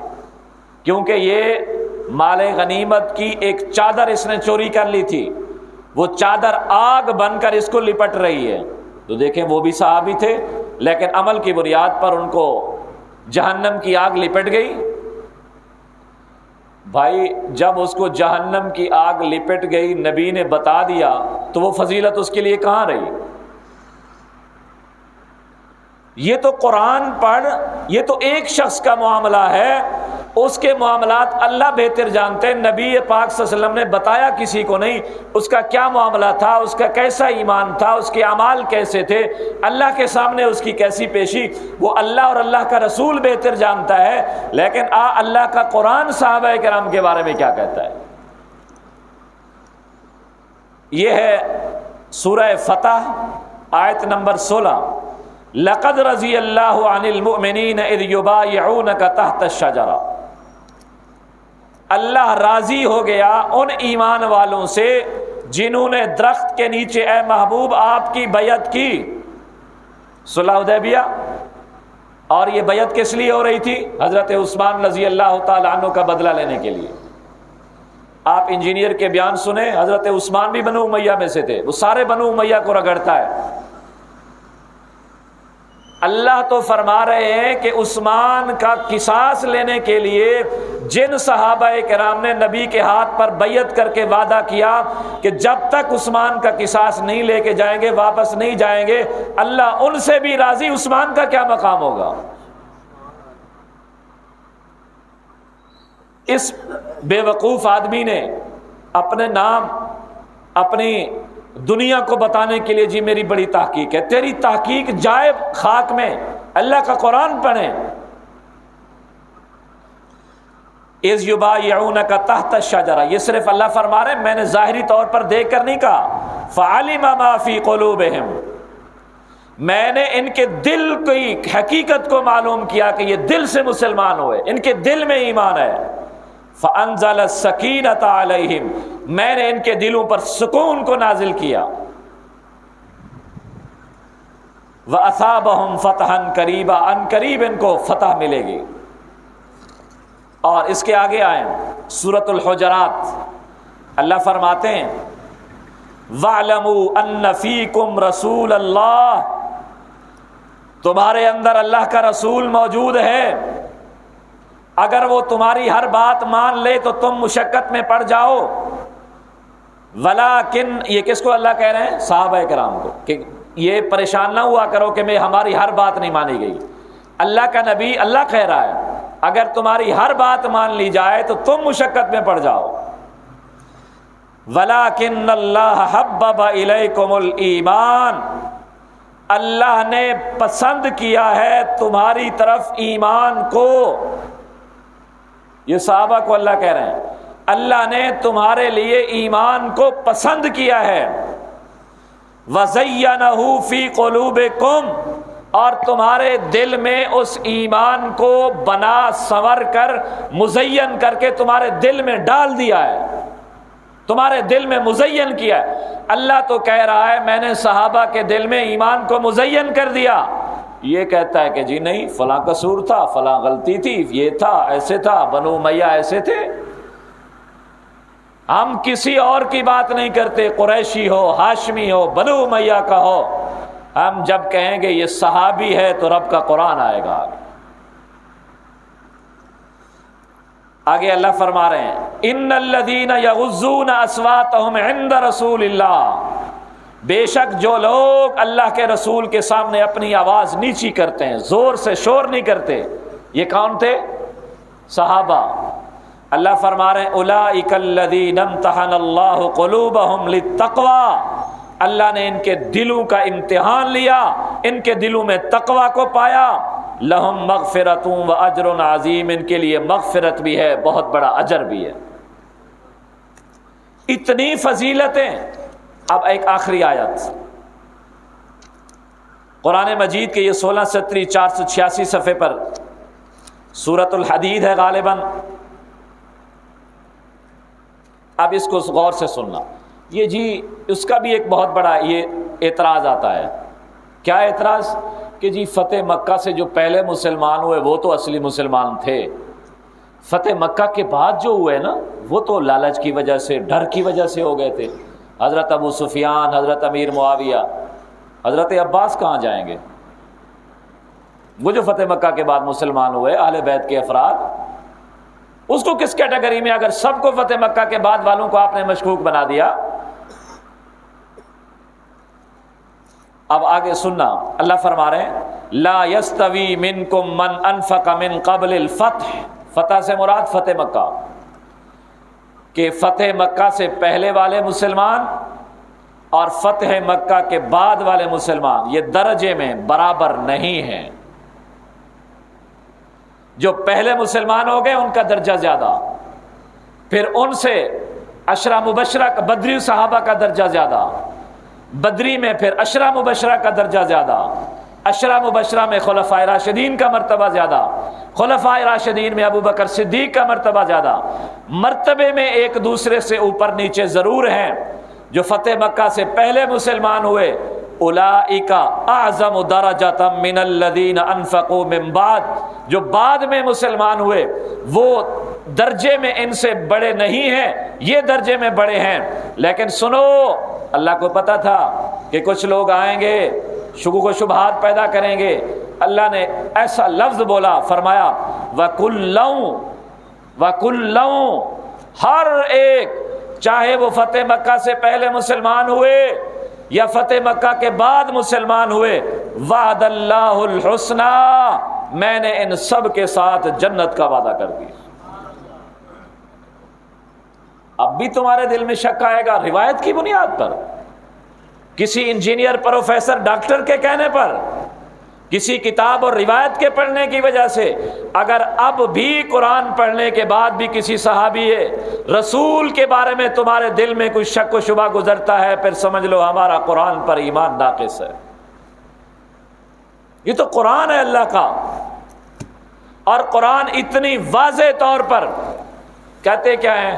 کیونکہ یہ مال غنیمت کی ایک چادر اس نے چوری کر لی تھی، وہ چادر آگ بن کر اس کو لپٹ رہی ہے، تو دیکھیں وہ بھی صحابی تھے، لیکن عمل کی بنیاد پر ان کو جہنم کی آگ لپٹ گئی۔ بھائی جب اس کو جہنم کی آگ لپٹ گئی، نبی نے بتا دیا، تو وہ فضیلت اس کے لیے کہاں رہی؟ یہ تو قرآن پڑھ، یہ تو ایک شخص کا معاملہ ہے، اس کے معاملات اللہ بہتر جانتے ہیں، نبی پاک صلی اللہ علیہ وسلم نے بتایا کسی کو نہیں، اس کا کیا معاملہ تھا، اس کا کیسا ایمان تھا، اس کے اعمال کیسے تھے، اللہ کے سامنے اس کی کیسی پیشی، وہ اللہ اور اللہ کا رسول بہتر جانتا ہے، لیکن اللہ کا قرآن صحابہ کرام کے بارے میں کیا کہتا ہے؟ یہ ہے سورہ فتح، آیت نمبر 16، لقد رضی اللہ عن المؤمنین اذ یبایعونک تحت الشجرہ، اللہ راضی ہو گیا ان ایمان والوں سے جنہوں نے درخت کے نیچے اے محبوب آپ کی بیعت کی، صلح حدیبیہ، اور یہ بیعت کس لیے ہو رہی تھی؟ حضرت عثمان رضی اللہ تعالی عنہ کا بدلہ لینے کے لیے۔ آپ انجینئر کے بیان سنیں، حضرت عثمان بھی بنو امیہ میں سے تھے، وہ سارے بنو امیہ کو رگڑتا ہے۔ اللہ تو فرما رہے ہیں کہ عثمان کا قصاص لینے کے لیے جن صحابہ کرام نے نبی کے ہاتھ پر بیعت کر کے وعدہ کیا کہ جب تک عثمان کا قصاص نہیں لے کے جائیں گے واپس نہیں جائیں گے، اللہ ان سے بھی راضی، عثمان کا کیا مقام ہوگا؟ اس بے وقوف آدمی نے اپنے نام، اپنی دنیا کو بتانے کے لیے، جی میری بڑی تحقیق ہے، تیری تحقیق جائے خاک میں، اللہ کا قرآن پڑھیں۔ اذ یبایعونک تحت الشجرہ، یہ صرف اللہ فرما رہے ہیں، میں نے ظاہری طور پر دیکھ کر نہیں کہا، فعلم ما فی قلوبہم، میں نے ان کے دل کی حقیقت کو معلوم کیا کہ یہ دل سے مسلمان ہوئے، ان کے دل میں ایمان ہے۔ فَأَنزَلَ السَّكِينَةَ عَلَيْهِمْ، میں نے ان کے دلوں پر سکون کو نازل کیا۔ وَأَثَابَهُمْ فَتْحًا قَرِيبًا، ان قریب ان کو فتح ملے گی۔ اور اس کے آگے آئیں سورۃ الحجرات، اللہ فرماتے ہیں وَاعْلَمُوا أَنَّ فِيكُمْ رَسُولَ اللَّهِ، تمہارے اندر اللہ کا رسول موجود ہے، اگر وہ تمہاری ہر بات مان لے تو تم مشقت میں پڑ جاؤ۔ ولیکن، یہ کس کو اللہ کہہ رہے ہیں؟ صحابہ کرام کو، کہ یہ پریشان نہ ہوا کرو کہ ہماری ہر بات نہیں مانی گئی۔ اللہ کا نبی اللہ کہہ رہا ہے اگر تمہاری ہر بات مان لی جائے تو تم مشقت میں پڑ جاؤ۔ ولیکن اللہ حبب الیکم الایمان، اللہ نے پسند کیا ہے تمہاری طرف ایمان کو۔ یہ صحابہ کو اللہ کہہ رہے ہیں اللہ نے تمہارے لیے ایمان کو پسند کیا ہے۔ وَزَيَّنَهُ فِي قُلُوبِكُمْ، اور تمہارے دل میں اس ایمان کو بنا سنور کر، مزین کر کے تمہارے دل میں ڈال دیا ہے، تمہارے دل میں مزین کیا ہے۔ اللہ تو کہہ رہا ہے میں نے صحابہ کے دل میں ایمان کو مزین کر دیا، یہ کہتا ہے کہ جی نہیں، فلاں قصور تھا، فلاں غلطی تھی، یہ تھا، ایسے تھا، بنو امیہ ایسے تھے۔ ہم کسی اور کی بات نہیں کرتے، قریشی ہو، ہاشمی ہو، بنو امیہ کا ہو، ہم جب کہیں گے یہ صحابی ہے تو رب کا قرآن آئے گا۔ آگے اللہ فرما رہے ہیں ان الذین یغضون اصواتهم عند رسول اللہ، بے شک جو لوگ اللہ کے رسول کے سامنے اپنی آواز نیچی کرتے ہیں، زور سے شور نہیں کرتے، یہ کون تھے؟ صحابہ۔ اللہ فرما رہے ہیں اولئک الذین امتحن اللہ قلوبهم للتقوی، اللہ نے ان کے دلوں کا امتحان لیا، ان کے دلوں میں تقوی کو پایا۔ لہم مغفرۃ و اجر عظیم، ان کے لیے مغفرت بھی ہے، بہت بڑا اجر بھی ہے۔ اتنی فضیلتیں۔ اب ایک آخری آیت قرآن مجید کے یہ 1670 486 صفحے پر سورۃ الحدید ہے غالباً۔ اب اس کو غور سے سننا، یہ جی اس کا بھی ایک بہت بڑا یہ اعتراض آتا ہے۔ کیا اعتراض؟ کہ جی فتح مکہ سے جو پہلے مسلمان ہوئے وہ تو اصلی مسلمان تھے، فتح مکہ کے بعد جو ہوئے نا وہ تو لالچ کی وجہ سے، ڈر کی وجہ سے ہو گئے تھے۔ حضرت ابو سفیان، حضرت امیر معاویہ، حضرت عباس کہاں جائیں گے؟ وہ جو فتح مکہ کے بعد مسلمان ہوئے اہل بیت کے افراد، اس کو کس کیٹیگری میں؟ اگر سب کو فتح مکہ کے بعد والوں کو آپ نے مشکوک بنا دیا۔ اب آگے سننا، اللہ فرما رہے ہیں لا یستوی منکم من انفق من قبل الفتح، فتح سے مراد فتح مکہ، کہ فتح مکہ سے پہلے والے مسلمان اور فتح مکہ کے بعد والے مسلمان یہ درجے میں برابر نہیں ہیں۔ جو پہلے مسلمان ہو گئے ان کا درجہ زیادہ، پھر ان سے عشرہ مبشرہ کا، بدری صحابہ کا درجہ زیادہ، بدری میں پھر عشرہ مبشرہ کا درجہ زیادہ، عشرہ مبشرہ میں خلفائے راشدین کا مرتبہ زیادہ، خلفائے راشدین میں ابو بکر صدیق کا مرتبہ زیادہ۔ مرتبے میں ایک دوسرے سے اوپر نیچے ضرور ہیں۔ جو فتح مکہ سے پہلے مسلمان ہوئے اولئک اعظم درجۃ من الذین انفقوا من بعد، جو بعد میں مسلمان ہوئے وہ درجے میں ان سے بڑے نہیں ہیں، یہ درجے میں بڑے ہیں۔ لیکن سنو، اللہ کو پتا تھا کہ کچھ لوگ آئیں گے، شکوک و شبہات پیدا کریں گے، اللہ نے ایسا لفظ بولا، فرمایا وَكُلًّا، ہر ایک، چاہے وہ فتح مکہ سے پہلے مسلمان ہوئے یا فتح مکہ کے بعد مسلمان ہوئے، وعد اللہ الحسنى، میں نے ان سب کے ساتھ جنت کا وعدہ کر دیا۔ اب بھی تمہارے دل میں شک آئے گا روایت کی بنیاد پر، کسی انجینئر، پروفیسر، ڈاکٹر کے کہنے پر، کسی کتاب اور روایت کے پڑھنے کی وجہ سے، اگر اب بھی قرآن پڑھنے کے بعد بھی کسی صحابی رسول کے بارے میں تمہارے دل میں کوئی شک و شبہ گزرتا ہے، پھر سمجھ لو ہمارا قرآن پر ایمان ناقص ہے۔ یہ تو قرآن ہے اللہ کا، اور قرآن اتنی واضح طور پر کہتے کیا ہیں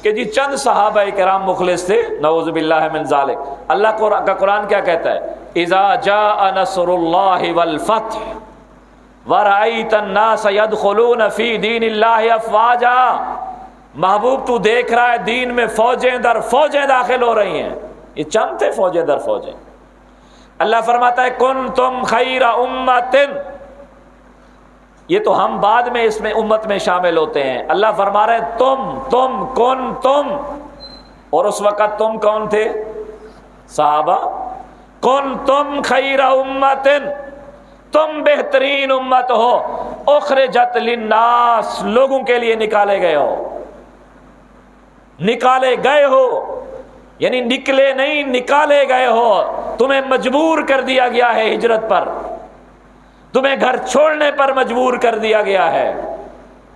کہ جی چند صحابہ کرام مخلص تھے، نعوذ باللہ من ذالک۔ اللہ کا قرآن کیا کہتا ہے؟ اذا جاء نصر اللہ والفتح ورأیت الناس يدخلون فی دین اللہ افواجا۔ محبوب تو دیکھ رہا ہے دین میں فوجیں در فوجیں داخل ہو رہی ہیں، یہ چند تھے فوجیں در فوجیں۔ اللہ فرماتا ہے کنتم خیر امت، یہ تو ہم بعد میں اس میں امت میں شامل ہوتے ہیں، اللہ فرما رہے ہیں تم، اور اس وقت تم کون تھے؟ صحابہ۔ کنتم خیر امت، تم بہترین امت ہو، اخرجت للناس، لوگوں کے لیے نکالے گئے ہو، یعنی نکلے نہیں، نکالے گئے ہو، تمہیں مجبور کر دیا گیا ہے ہجرت پر، تمہیں گھر چھوڑنے پر مجبور کر دیا گیا ہے۔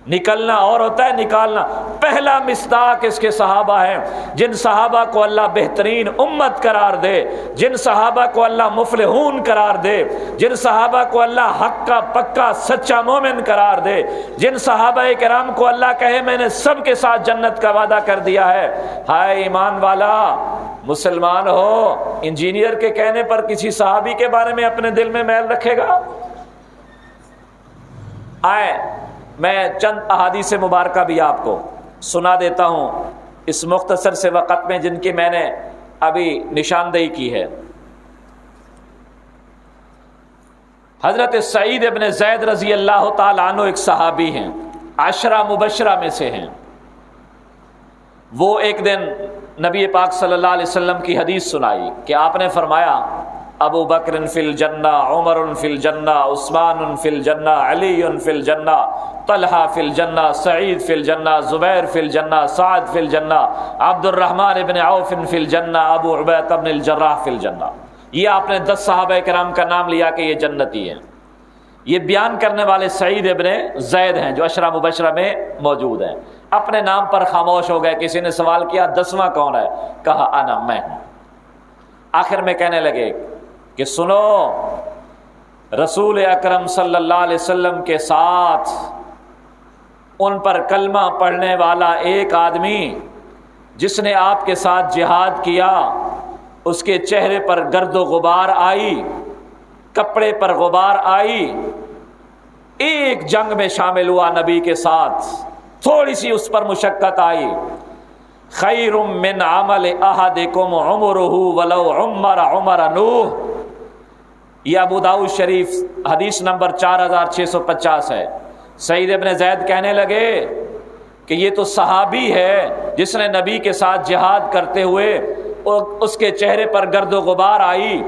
نکلنا اور ہوتا ہے نکالنا۔ پہلا مصداق اس کے صحابہ ہیں، جن صحابہ کو اللہ بہترین امت قرار دے، جن صحابہ کو اللہ مفلحون قرار دے، جن صحابہ کو اللہ حق کا پکا سچا مومن قرار دے، جن صحابہ کرام کو اللہ کہے میں نے سب کے ساتھ جنت کا وعدہ کر دیا ہے۔ ہائے ایمان والا، مسلمان ہو، انجینئر کے کہنے پر کسی صحابی کے بارے میں اپنے دل میں میل رکھے گا؟ آئے میں چند احادیث مبارکہ بھی آپ کو سنا دیتا ہوں اس مختصر سے وقت میں، جن کی میں نے ابھی نشاندہی کی ہے۔ حضرت سعید ابن زید رضی اللہ تعالیٰ عنہ ایک صحابی ہیں، 10 مبشرہ میں سے ہیں۔ وہ ایک دن نبی پاک صلی اللہ علیہ وسلم کی حدیث سنائی کہ آپ نے فرمایا ابو بکر فی الجنہ، عمر فی الجنہ، عثمان فی الجنہ، علی فی الجنہ، طلحہ فی الجنہ، سعید فی الجنہ، زبیر فی الجنہ، سعد فی الجنہ، عبد الرحمن بن عوف فی الجنہ، ابو عبیدہ بن الجراح فی الجنہ۔ یہ آپ نے 10 صحابہ کرام کا نام لیا کہ یہ جنتی ہیں۔ یہ بیان کرنے والے سعید ابن زید ہیں جو 10 مبشرہ میں موجود ہیں۔ اپنے نام پر خاموش ہو گئے۔ کسی نے سوال کیا 10واں کون ہے؟ کہا انا، میں ہوں۔ آخر میں کہنے لگے کہ سنو، رسول اکرم صلی اللہ علیہ وسلم کے ساتھ ان پر کلمہ پڑھنے والا ایک آدمی جس نے آپ کے ساتھ جہاد کیا، اس کے چہرے پر گرد و غبار آئی، کپڑے پر غبار آئی، ایک جنگ میں شامل ہوا نبی کے ساتھ، تھوڑی سی اس پر مشقت آئی۔ خیر من عمل احدکم عمرہ ولو عمر نوح، یہ ابو داؤد شریف حدیث نمبر 4650 ہے۔ سعید ابن زید کہنے لگے کہ یہ تو صحابی ہے جس نے نبی کے ساتھ جہاد کرتے ہوئے اس کے چہرے پر گرد و غبار آئی،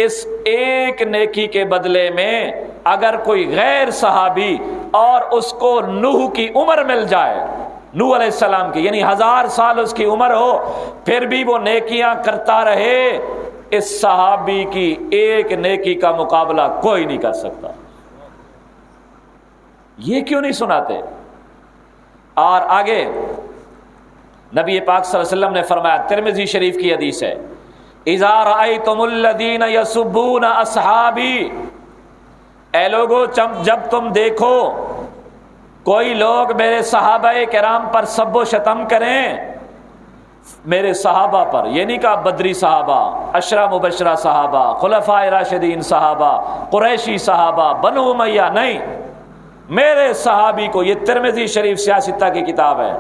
اس ایک نیکی کے بدلے میں اگر کوئی غیر صحابی اور اس کو نوح کی عمر مل جائے، نوح علیہ السلام کی، یعنی 1000 سال اس کی عمر ہو، پھر بھی وہ نیکیاں کرتا رہے، اس صحابی کی ایک نیکی کا مقابلہ کوئی نہیں کر سکتا۔ یہ کیوں نہیں سناتے؟ اور آگے نبی پاک صلی اللہ علیہ وسلم نے فرمایا، ترمذی شریف کی حدیث ہے، اذا رأیتم الذین یسبون اصحابی، اے لوگو جب تم دیکھو کوئی لوگ میرے صحابہ کرام پر سب و شتم کریں، میرے صحابہ پر، یہ نہیں کہا بدری صحابہ، 10 مبشرہ صحابہ، خلفائے راشدین صحابہ، قریشی صحابہ، بنو امیہ، نہیں، میرے صحابی کو۔ یہ ترمذی شریف سیاستہ کی کتاب ہے۔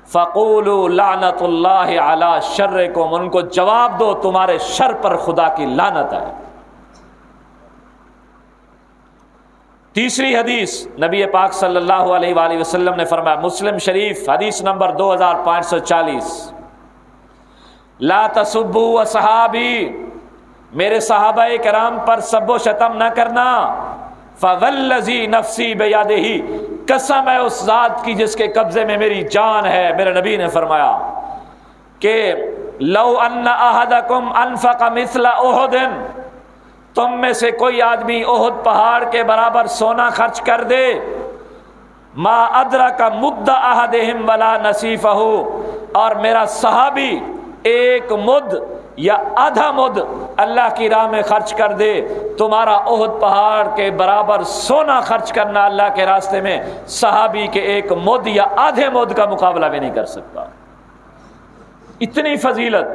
فَقُولُوا لَعْنَةُ اللَّهِ عَلَى شَرِّكُمْ، ان کو جواب دو تمہارے شر پر خدا کی لعنت ہے۔ تیسری حدیث نبی پاک صلی اللہ علیہ وآلہ وسلم نے فرمایا، مسلم شریف حدیث نمبر 2540، لا تسبوا اصحابی، میرے صحابہ کرام پر سب و شتم نہ کرنا، فوالذی نفسی بیدہ، قسم ہے اس ذات کی جس کے قبضے میں میری جان ہے۔ میرے نبی نے فرمایا کہ لو ان احدکم انفق مثل احد، تم میں سے کوئی آدمی احد پہاڑ کے برابر سونا خرچ کر دے، ما ادرک مد احدہم ولا نصیفہ، اور میرا صحابی ایک مد یا آدھا مد اللہ کی راہ میں خرچ کر دے، تمہارا احد پہاڑ کے برابر سونا خرچ کرنا اللہ کے راستے میں صحابی کے ایک مد یا آدھے مد کا مقابلہ بھی نہیں کر سکتا، اتنی فضیلت۔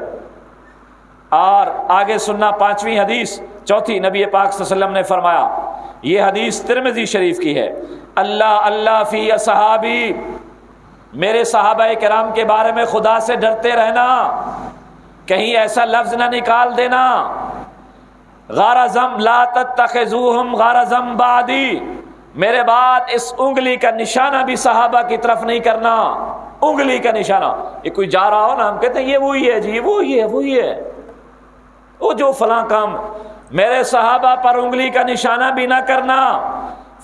اور آگے سننا 5ویں حدیث، چوتھی، نبی پاک صلی اللہ علیہ وسلم نے فرمایا، یہ حدیث ترمذی شریف کی ہے، اللہ اللہ فی اصحابی، میرے صحابہ کرام کے بارے میں خدا سے ڈرتے رہنا، کہیں ایسا لفظ نہ نکال دینا، غرضم لا تتخذوہم غرضم بعدی، میرے بعد اس انگلی کا نشانہ بھی صحابہ کی طرف نہیں کرنا، انگلی کا نشانہ، یہ کوئی جا رہا ہو نا، ہم کہتے ہیں یہ وہی ہے جی، وہی ہے وہ جو فلاں کام، میرے صحابہ پر انگلی کا نشانہ بھی نہ کرنا۔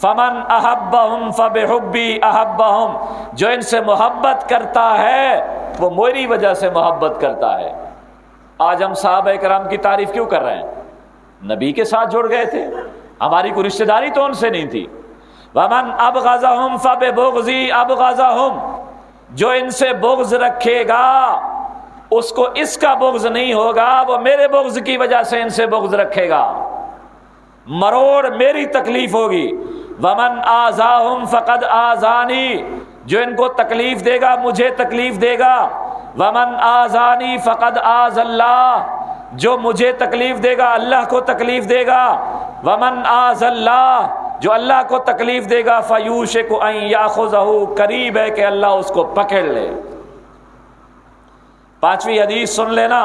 فمن احبہم فبحبی احبہم، جو ان سے محبت کرتا ہے وہ میری وجہ سے محبت کرتا ہے۔ آج ہم صحابہ کرام کی تعریف کیوں کر رہے ہیں؟ نبی کے ساتھ جڑ گئے تھے، ہماری کوئی رشتہ داری تو ان سے نہیں تھی۔ ومن ابغضہم فببغضی ابغضہم، جو ان سے بغض رکھے گا اس کو اس کا بغض نہیں ہوگا، وہ میرے بغض کی وجہ سے ان سے بغض رکھے گا، مروڑ میری تکلیف ہوگی۔ ومن آذاہم فقد آذانی، جو ان کو تکلیف دے گا مجھے تکلیف دے گا۔ ومن آذانی فقد آذ اللہ، جو مجھے تکلیف دے گا اللہ کو تکلیف دے گا۔ ومن آذ اللہ، جو اللہ کو تکلیف دے گا فیوشک ان یاخذہ، قریب ہے کہ اللہ اس کو پکڑ لے۔ 5ویں حدیث سن لینا،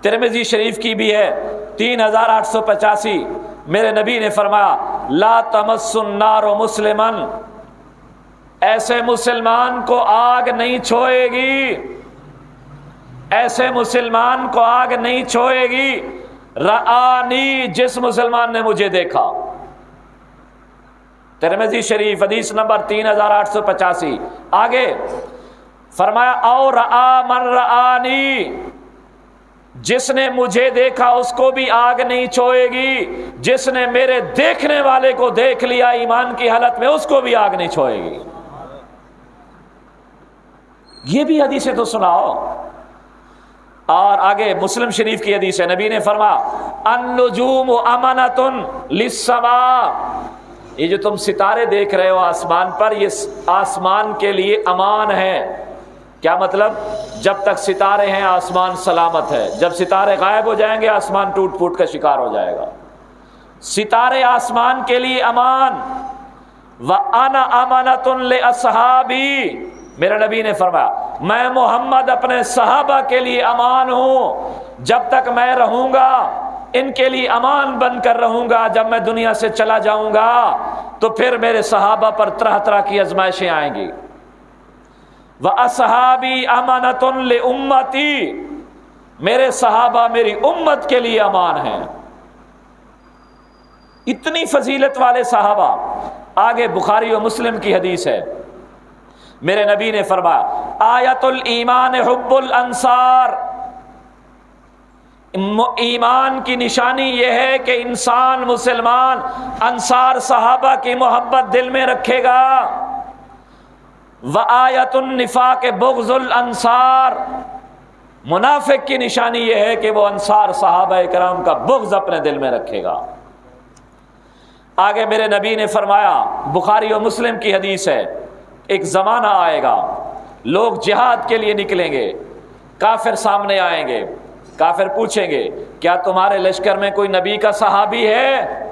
ترمذی شریف کی بھی ہے، 3885، میرے نبی نے فرمایا لا تمس النار مسلما، ایسے مسلمان کو آگ نہیں چھوئے گی، ایسے مسلمان کو آگ نہیں چھوئے گی، رآنی، جس مسلمان نے مجھے دیکھا۔ ترمذی شریف حدیث نمبر 3885۔ آگے فرمایا او رآ من رآنی، جس نے مجھے دیکھا اس کو بھی آگ نہیں چھوئے گی، جس نے میرے دیکھنے والے کو دیکھ لیا ایمان کی حالت میں اس کو بھی آگ نہیں چھوئے گی۔ یہ بھی حدیثیں تو سناؤ۔ اور آگے مسلم شریف کی حدیث ہے، نبی نے فرمایا النجوم امانۃ للسماء، یہ جو تم ستارے دیکھ رہے ہو آسمان پر، یہ آسمان کے لیے امان ہے۔ کیا مطلب؟ جب تک ستارے ہیں آسمان سلامت ہے، جب ستارے غائب ہو جائیں گے آسمان ٹوٹ پھوٹ کا شکار ہو جائے گا۔ ستارے آسمان کے لیے امان۔ وَأَنَا أَمَانَةٌ لِأَصْحَابِي، میرے نبی نے فرمایا میں محمد اپنے صحابہ کے لیے امان ہوں، جب تک میں رہوں گا ان کے لیے امان بن کر رہوں گا، جب میں دنیا سے چلا جاؤں گا تو پھر میرے صحابہ پر طرح طرح کی آزمائشیں آئیں گی۔ وَأَصْحَابِي أَمَانَةٌ لِأُمَّتِي، میرے صحابہ میری امت کے لیے امان ہیں۔ اتنی فضیلت والے صحابہ۔ آگے بخاری و مسلم کی حدیث ہے، میرے نبی نے فرمایا آیت الایمان حب الانصار، ایمان کی نشانی یہ ہے کہ انسان مسلمان انصار صحابہ کی محبت دل میں رکھے گا۔ وآیت النفاق بغض الانصار، منافق کی نشانی یہ ہے کہ وہ انصار صحابہ کرام کا بغض اپنے دل میں رکھے گا۔ آگے میرے نبی نے فرمایا، بخاری و مسلم کی حدیث ہے، ایک زمانہ آئے گا لوگ جہاد کے لیے نکلیں گے، کافر سامنے آئیں گے، کافر پوچھیں گے کیا تمہارے لشکر میں کوئی نبی کا صحابی ہے؟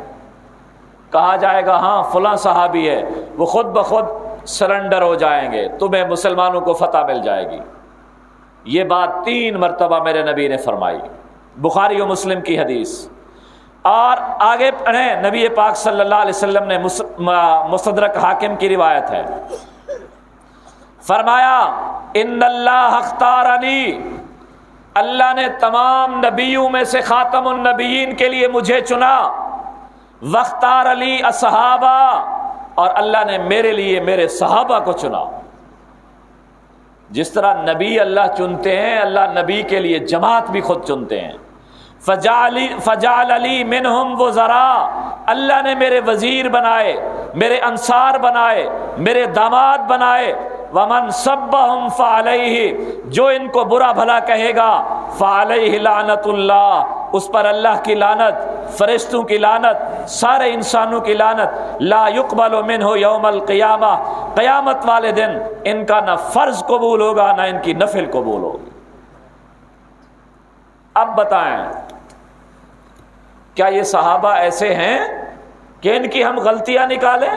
کہا جائے گا ہاں فلاں صحابی ہے، وہ خود بخود سرنڈر ہو جائیں گے، تمہیں مسلمانوں کو فتح مل جائے گی۔ یہ بات 3 مرتبہ میرے نبی نے فرمائی، بخاری و مسلم کی حدیث۔ اور آگے پڑھیں، نبی پاک صلی اللہ علیہ وسلم نے مستدرک حاکم کی روایت ہے، فرمایا ان اللہ اختارنی، اللہ نے تمام نبیوں میں سے خاتم النبیین کے لیے مجھے چنا، واختار علی اصحابہ، اور اللہ نے میرے لیے میرے صحابہ کو چنا۔ جس طرح نبی اللہ چنتے ہیں، اللہ نبی کے لیے جماعت بھی خود چنتے ہیں۔ فجعل علی منہم وزراء، اللہ نے میرے وزیر بنائے، میرے انصار بنائے، میرے داماد بنائے۔ ومن سبہم فعلیہ، جو ان کو برا بھلا کہے گا فعلیہ لعنت اللہ، اس پر اللہ کی لعنت، فرشتوں کی لعنت، سارے انسانوں کی لعنت۔ لا يقبل منہ یوم القیامہ، قیامت والے دن ان کا نہ فرض قبول ہوگا نہ ان کی نفل قبول ہوگی۔ اب بتائیں کیا یہ صحابہ ایسے ہیں کہ ان کی ہم غلطیاں نکالیں؟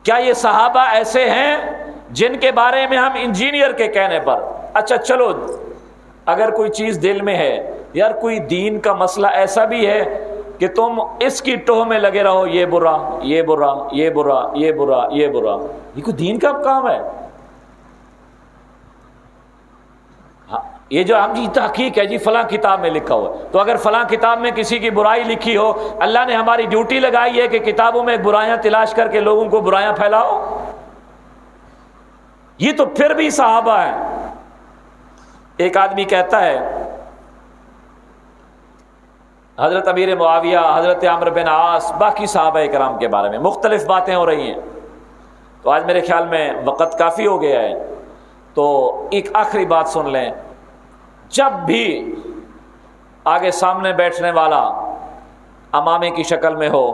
کیا یہ صحابہ ایسے ہیں جن کے بارے میں ہم انجینئر کے کہنے پر اچھا چلو اگر کوئی چیز دل میں ہے یار کوئی دین کا مسئلہ ایسا بھی ہے کہ تم اس کی ٹوہ میں لگے رہو، یہ برا یہ برا یہ برا یہ برا یہ برا، یہ کوئی دین کا کام ہے؟ یہ جو ہم جی تحقیق ہے جی فلاں کتاب میں لکھا ہوا، تو اگر فلاں کتاب میں کسی کی برائی لکھی ہو، اللہ نے ہماری ڈیوٹی لگائی ہے کہ کتابوں میں برائیاں تلاش کر کے لوگوں کو برائیاں پھیلاؤ؟ یہ تو پھر بھی صحابہ ہیں۔ ایک آدمی کہتا ہے حضرت امیر معاویہ، حضرت عمرو بن عاص، باقی صحابہ کرام کے بارے میں مختلف باتیں ہو رہی ہیں، تو آج میرے خیال میں وقت کافی ہو گیا ہے، تو ایک آخری بات سن لیں۔ جب بھی آگے سامنے بیٹھنے والا امامے کی شکل میں ہو،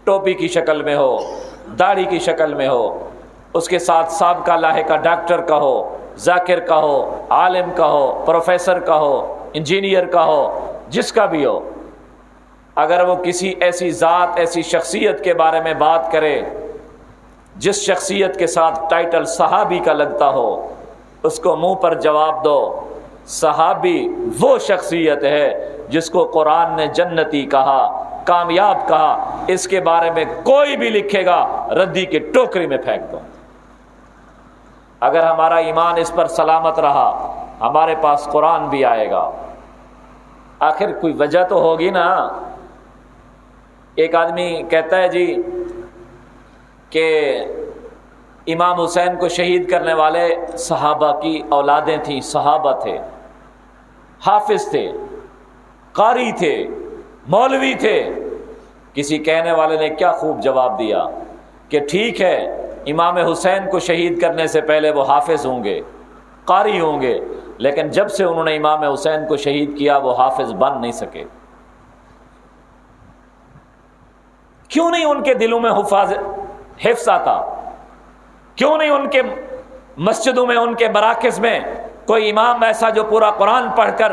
ٹوپی کی شکل میں ہو، داڑھی کی شکل میں ہو، اس کے ساتھ سابقہ لاحقہ ڈاکٹر کا ہو، ذاکر کا ہو، عالم کا ہو، پروفیسر کا ہو، انجینئر کا ہو، جس کا بھی ہو، اگر وہ کسی ایسی ذات ایسی شخصیت کے بارے میں بات کرے جس شخصیت کے ساتھ ٹائٹل صحابی کا لگتا ہو، اس کو منہ پر جواب دو، صحابی وہ شخصیت ہے جس کو قرآن نے جنتی کہا، کامیاب کہا، اس کے بارے میں کوئی بھی لکھے گا ردی کی ٹوکری میں پھینک دو۔ اگر ہمارا ایمان اس پر سلامت رہا ہمارے پاس قرآن بھی آئے گا۔ آخر کوئی وجہ تو ہوگی نا۔ ایک آدمی کہتا ہے جی کہ امام حسین کو شہید کرنے والے صحابہ کی اولادیں تھیں، صحابہ تھے، حافظ تھے، قاری تھے، مولوی تھے۔ کسی کہنے والے نے کیا خوب جواب دیا کہ ٹھیک ہے امام حسین کو شہید کرنے سے پہلے وہ حافظ ہوں گے، قاری ہوں گے، لیکن جب سے انہوں نے امام حسین کو شہید کیا وہ حافظ بن نہیں سکے۔ کیوں نہیں ان کے دلوں میں حفظ آتا؟ کیوں نہیں ان کے مسجدوں میں، ان کے مراکز میں کوئی امام ایسا جو پورا قرآن پڑھ کر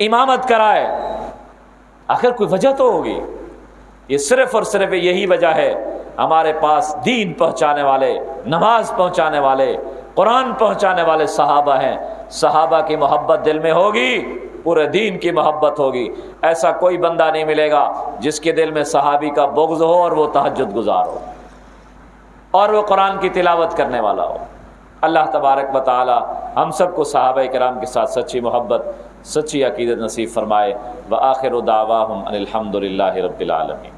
امامت کرائے؟ آخر کوئی وجہ تو ہوگی۔ یہ صرف اور صرف یہی وجہ ہے، ہمارے پاس دین پہنچانے والے، نماز پہنچانے والے، قرآن پہنچانے والے صحابہ ہیں۔ صحابہ کی محبت دل میں ہوگی، پورے دین کی محبت ہوگی۔ ایسا کوئی بندہ نہیں ملے گا جس کے دل میں صحابی کا بغض ہو اور وہ تہجد گزار ہو اور وہ قرآن کی تلاوت کرنے والا ہو۔ اللہ تبارک و تعالی ہم سب کو صحابہ کرام کے ساتھ سچی محبت، سچی عقیدت نصیب فرمائے۔ وآخر دعواہم ان الحمد للہ رب العالمین۔